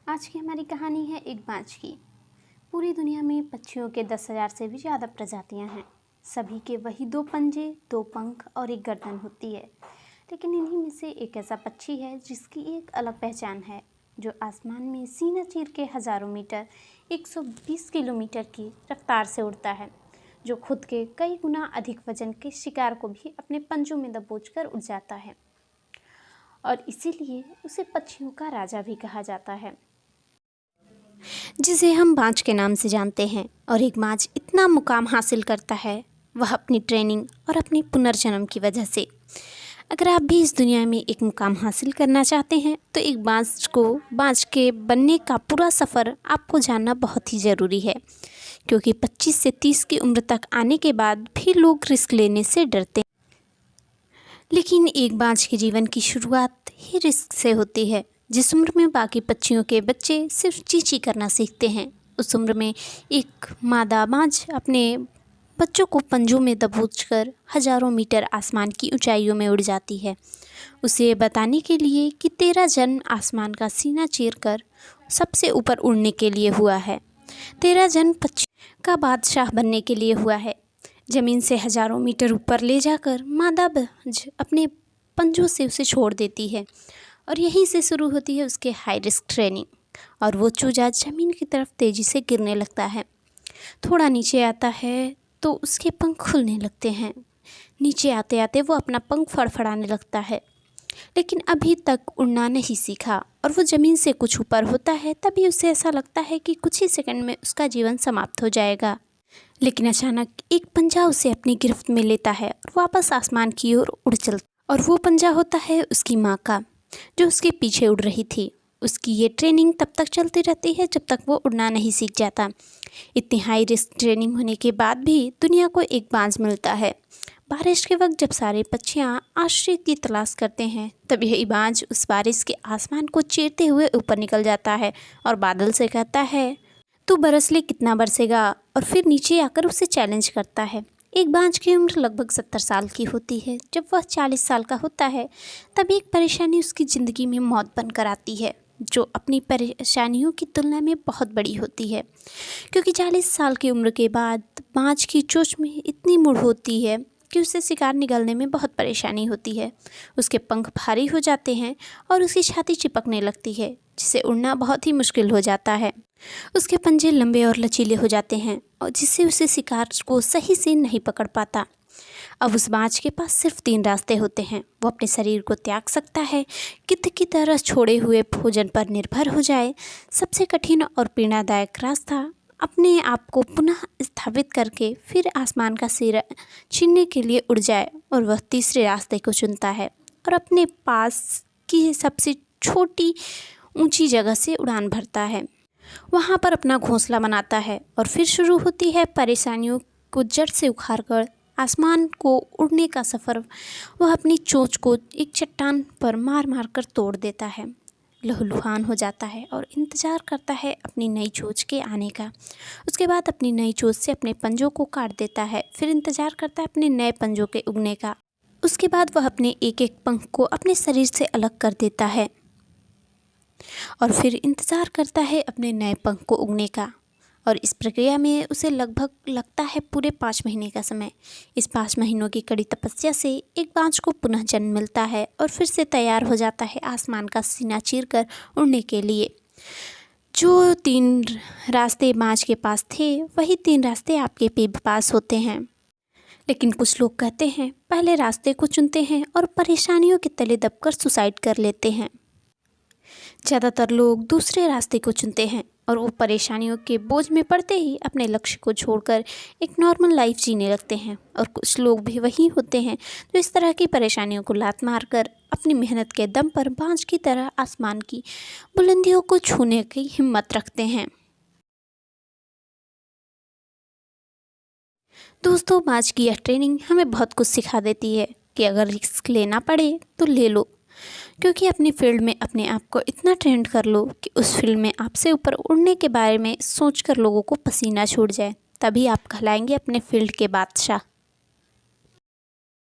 आज की हमारी कहानी है एक बाज की। पूरी दुनिया में पक्षियों के 10,000 से भी ज़्यादा प्रजातियां हैं। सभी के वही 2 पंजे, 2 पंख और एक गर्दन होती है। लेकिन इन्हीं में से एक ऐसा पक्षी है जिसकी एक अलग पहचान है, जो आसमान में सीना चीर के हज़ारों मीटर 120 किलोमीटर की रफ्तार से उड़ता है, जो खुद के कई गुना अधिक वजन के शिकार को भी अपने पंजों में दबोचकर उड़ जाता है और इसीलिए उसे पक्षियों का राजा भी कहा जाता है, जिसे हम बाज के नाम से जानते हैं। और एक बाज इतना मुकाम हासिल करता है वह अपनी ट्रेनिंग और अपनी पुनर्जन्म की वजह से। अगर आप भी इस दुनिया में एक मुकाम हासिल करना चाहते हैं तो एक बाज के बनने का पूरा सफ़र आपको जानना बहुत ही ज़रूरी है, क्योंकि 25 से 30 की उम्र तक आने के बाद भी लोग रिस्क लेने से डरते हैं। लेकिन एक बाज के जीवन की शुरुआत ही रिस्क से होती है। जिस उम्र में बाकी पक्षियों के बच्चे सिर्फ चींची करना सीखते हैं, उस उम्र में एक मादा बाज अपने बच्चों को पंजों में दबोचकर हज़ारों मीटर आसमान की ऊंचाइयों में उड़ जाती है, उसे बताने के लिए कि तेरा जन्म आसमान का सीना चीरकर सबसे ऊपर उड़ने के लिए हुआ है। तेरा जन्म पक्षी का बादशाह बनने के लिए हुआ है। ज़मीन से हज़ारों मीटर ऊपर ले जाकर मादा बाज अपने पंजों से उसे छोड़ देती है और यहीं से शुरू होती है उसके हाई रिस्क ट्रेनिंग। और वो चूजा ज़मीन की तरफ तेज़ी से गिरने लगता है। थोड़ा नीचे आता है तो उसके पंख खुलने लगते हैं। नीचे आते आते वो अपना पंख फड़फड़ाने लगता है, लेकिन अभी तक उड़ना नहीं सीखा और वो ज़मीन से कुछ ऊपर होता है। तभी उसे ऐसा लगता है कि कुछ ही सेकंड में उसका जीवन समाप्त हो जाएगा। लेकिन अचानक एक पंजा उसे अपनी गिरफ्त में लेता है और वापस आसमान की ओर उड़ चलता। और वो पंजा होता है उसकी माँ का, जो उसके पीछे उड़ रही थी। उसकी ये ट्रेनिंग तब तक चलती रहती है जब तक वो उड़ना नहीं सीख जाता। इतनी हाई रिस्क ट्रेनिंग होने के बाद भी दुनिया को एक बाज मिलता है। बारिश के वक्त जब सारे पक्षियाँ आश्रय की तलाश करते हैं, तब यही बाज उस बारिश के आसमान को चीरते हुए ऊपर निकल जाता है और बादल से कहता है, तू बरस ले, कितना बरसेगा। और फिर नीचे आकर उसे चैलेंज करता है। एक बाज की उम्र लगभग 70 साल की होती है। जब वह 40 साल का होता है तब एक परेशानी उसकी ज़िंदगी में मौत बनकर आती है, जो अपनी परेशानियों की तुलना में बहुत बड़ी होती है, क्योंकि 40 साल की उम्र के बाद बाज की चोंच में इतनी मुड़ होती है कि उसे शिकार निगलने में बहुत परेशानी होती है। उसके पंख भारी हो जाते हैं और उसकी छाती चिपकने लगती है, जिससे उड़ना बहुत ही मुश्किल हो जाता है। उसके पंजे लंबे और लचीले हो जाते हैं और जिससे उसे शिकार को सही से नहीं पकड़ पाता। अब उस बाज के पास सिर्फ 3 रास्ते होते हैं। वो अपने शरीर को त्याग सकता है, गिद्ध की तरह छोड़े हुए भोजन पर निर्भर हो जाए। सबसे कठिन और पीड़ादायक रास्ता अपने आप को पुनः स्थापित करके फिर आसमान का सिर छीनने के लिए उड़ जाए, और वह तीसरे रास्ते को चुनता है और अपने पास की सबसे छोटी ऊंची जगह से उड़ान भरता है। वहाँ पर अपना घोंसला बनाता है और फिर शुरू होती है परेशानियों को जड़ से उखाड़कर आसमान को उड़ने का सफ़र। वह अपनी चोंच को एक चट्टान पर मार मार कर तोड़ देता है, लहूलुहान हो जाता है और इंतज़ार करता है अपनी नई चोंच के आने का। उसके बाद अपनी नई चोंच से अपने पंजों को काट देता है, फिर इंतज़ार करता है अपने नए पंजों के उगने का। उसके बाद वह अपने एक एक पंख को अपने शरीर से अलग कर देता है और फिर इंतज़ार करता है अपने नए पंख को उगने का। और इस प्रक्रिया में उसे लगभग लगता है पूरे 5 महीने का समय। इस 5 महीनों की कड़ी तपस्या से एक बाज को पुनः जन्म मिलता है और फिर से तैयार हो जाता है आसमान का सीना चीरकर उड़ने के लिए। जो 3 रास्ते बाज के पास थे, वही 3 रास्ते आपके भी पास होते हैं। लेकिन कुछ लोग कहते हैं पहले रास्ते को चुनते हैं और परेशानियों के तले दबकर सुसाइड कर लेते हैं। ज़्यादातर लोग दूसरे रास्ते को चुनते हैं और वो परेशानियों के बोझ में पड़ते ही अपने लक्ष्य को छोड़कर एक नॉर्मल लाइफ जीने लगते हैं। और कुछ लोग भी वही होते हैं जो इस तरह की परेशानियों को लात मारकर अपनी मेहनत के दम पर बाज की तरह आसमान की बुलंदियों को छूने की हिम्मत रखते हैं। दोस्तों, बाज की यह ट्रेनिंग हमें बहुत कुछ सिखा देती है कि अगर रिस्क लेना पड़े तो ले लो, क्योंकि अपनी फील्ड में अपने आप को इतना ट्रेंड कर लो कि उस फील्ड में आपसे ऊपर उड़ने के बारे में सोचकर लोगों को पसीना छूट जाए। तभी आप कहलाएंगे अपने फील्ड के बादशाह।